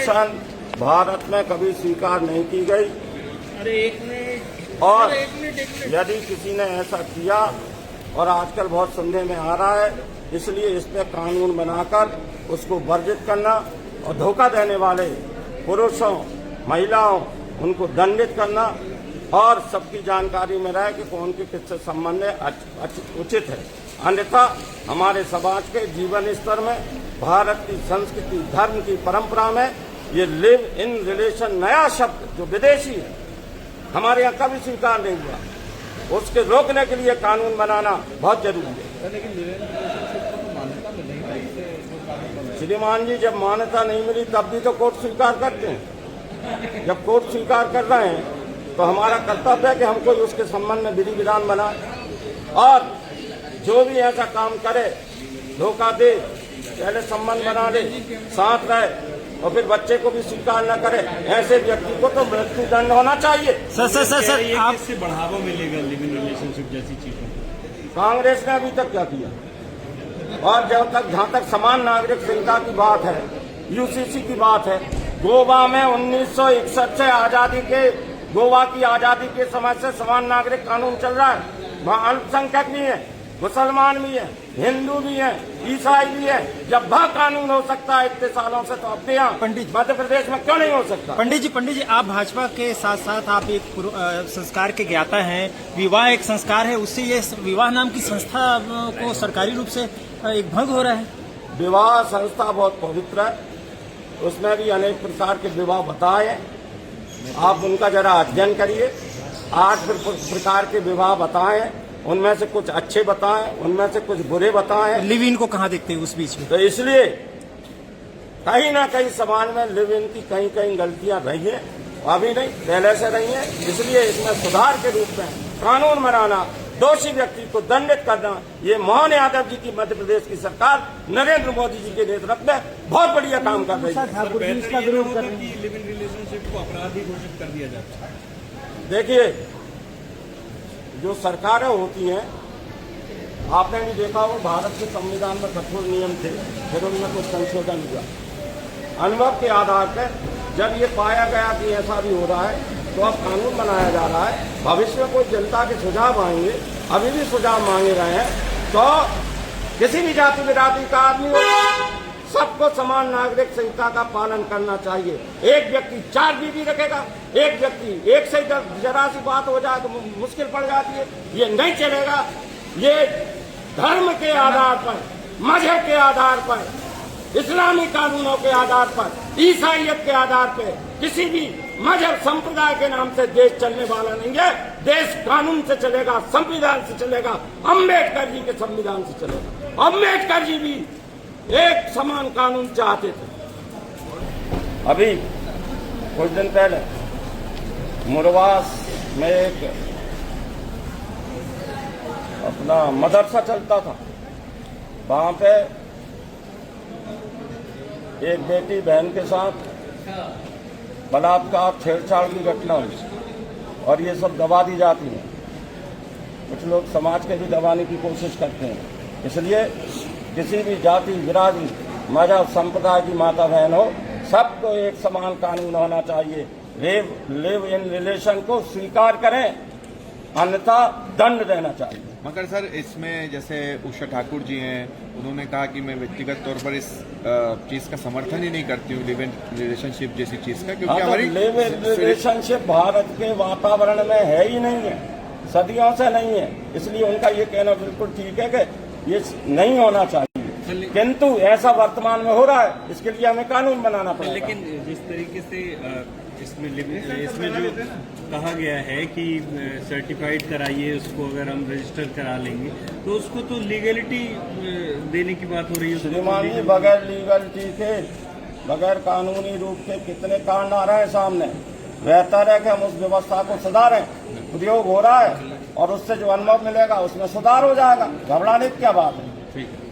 Relation Bharat में कभी स्वीकार नहीं की गई। और यदि किसी ने ऐसा किया और आजकल बहुत संदेह में आ रहा है, इसलिए इस पर कानून बनाकर उसको वर्जित करना और धोखा देने वाले पुरुषों महिलाओं उनको दंडित करना और सबकी जानकारी में रहे कि कौन के किससे संबंध उचित है। अन्यथा हमारे समाज के जीवन स्तर में, भारत की संस्कृति, धर्म की परंपरा में ये लिव इन रिलेशन नया शब्द जो विदेशी है, हमारे यहाँ कभी स्वीकार नहीं हुआ, उसके रोकने के लिए कानून बनाना बहुत जरूरी है। श्रीमान जी, जब मान्यता नहीं मिली तब भी तो कोर्ट स्वीकार करते हैं। जब कोर्ट स्वीकार कर रहे हैं तो हमारा कर्तव्य है कि हम कोई उसके संबंध में विधि विधान बनाए और जो भी ऐसा काम करे, धोखा दे, पहले संबंध बना ले, साथ रहे और फिर बच्चे को भी स्वीकार न करे, ऐसे व्यक्ति को तो मृत्यु दंड होना चाहिए। सर आप इससे बढ़ावा मिलेगा लिव इन रिलेशनशिप जैसी चीजों? कांग्रेस ने अभी तक क्या किया? और जहाँ तक समान नागरिक संहिता की बात है, यूसीसी की बात है, गोवा में 1961 से आजादी के, गोवा की आजादी के समय से समान नागरिक कानून चल रहा है। वहाँ अल्पसंख्यक भी है, मुसलमान भी है, हिंदू भी है, ईसाई भी है। जब वह कानून हो सकता है इतने सालों से, तो अपने यहाँ मध्य प्रदेश में क्यों नहीं हो सकता? पंडित जी, आप भाजपा के साथ साथ आप एक संस्कार के ज्ञाता हैं। विवाह एक संस्कार है, उससे ये विवाह नाम की संस्था को सरकारी रूप से एक भंग हो रहा है। विवाह संस्था बहुत पवित्र है, उसमें भी अनेक प्रकार के विवाह बताए, आप उनका जरा अध्ययन करिए। 8 प्रकार के विवाह बताए, उनमें से कुछ अच्छे बताएं, उनमें से कुछ बुरे बताएं। लिव इन को कहाँ देखते हैं उस बीच में? तो इसलिए कहीं ना कहीं समाज में लिव इन की कहीं कहीं गलतियां रही है, अभी नहीं पहले से रही है। इसलिए इसमें सुधार के रूप में कानून बनाना, दोषी व्यक्ति को दंडित करना, ये मोहन यादव जी की मध्य प्रदेश की सरकार नरेंद्र मोदी जी के नेतृत्व में बहुत बढ़िया काम कर रही है। लिव इन रिलेशनशिप को अपराधी घोषित कर दिया जाता है। देखिए, जो सरकारें होती हैं, आपने भी देखा हो, भारत के संविधान में कठोर नियम थे, फिर उनमें कुछ संशोधन हुआ। अनुभव के आधार पर जब ये पाया गया कि ऐसा भी हो रहा है, तो अब कानून बनाया जा रहा है। भविष्य में कोई जनता के सुझाव आएंगे, अभी भी सुझाव मांगे गए हैं, तो किसी भी जाति बिरादरी का आदमी हो, सबको समान नागरिक संहिता का पालन करना चाहिए। एक व्यक्ति 4 बीवी रखेगा, एक व्यक्ति एक से जरा सी बात हो जाए तो मुश्किल पड़ जाती है, ये नहीं चलेगा। ये धर्म के आधार पर, मजहब के आधार पर, इस्लामी कानूनों के आधार पर, ईसाइयत के आधार पर किसी भी मजहब संप्रदाय के नाम से देश चलने वाला नहीं है। देश कानून से चलेगा, संविधान से चलेगा, अम्बेडकर जी के संविधान से चलेगा। अम्बेडकर जी भी एक समान कानून चाहते थे। अभी कुछ दिन पहले मुरवास में एक अपना मदरसा चलता था, वहां पे एक बेटी बहन के साथ बलात्कार, छेड़छाड़ की घटना हुई और ये सब दबा दी जाती है। कुछ लोग समाज के भी दबाने की कोशिश करते हैं। इसलिए किसी भी जाति बिरादरी, मजहब, संप्रदाय की माता बहन हो, सबको एक समान कानून होना चाहिए। लिव इन रिलेशन को स्वीकार करें, अन्यथा दंड देना चाहिए। मगर सर, इसमें जैसे उषा ठाकुर जी हैं, उन्होंने कहा कि मैं व्यक्तिगत तौर पर इस चीज का समर्थन ही नहीं करती हूँ, लिव इन रिलेशनशिप जैसी चीज का, क्योंकि हमारी लिव इन रिलेशनशिप भारत के वातावरण में है ही नहीं है, सदियों से नहीं है। इसलिए उनका ये कहना बिल्कुल ठीक है कि ये नहीं होना चाहिए, किंतु ऐसा वर्तमान में हो रहा है, इसके लिए हमें कानून बनाना पड़ेगा। लेकिन जिस तरीके से इसमें जो कहा गया है कि सर्टिफाइड कराइए उसको, अगर हम रजिस्टर करा लेंगे तो उसको तो लीगलिटी देने की बात हो रही है। श्रीमान जी, बगैर लीगलिटी के, बगैर कानूनी रूप के कितने कांड आ रहे हैं सामने। बेहतर है कि हम उस व्यवस्था को सुधारें। प्रयोग हो रहा है और उससे जो अनुभव मिलेगा उसमें सुधार हो जाएगा। घबराने की क्या बात है। ठीक है।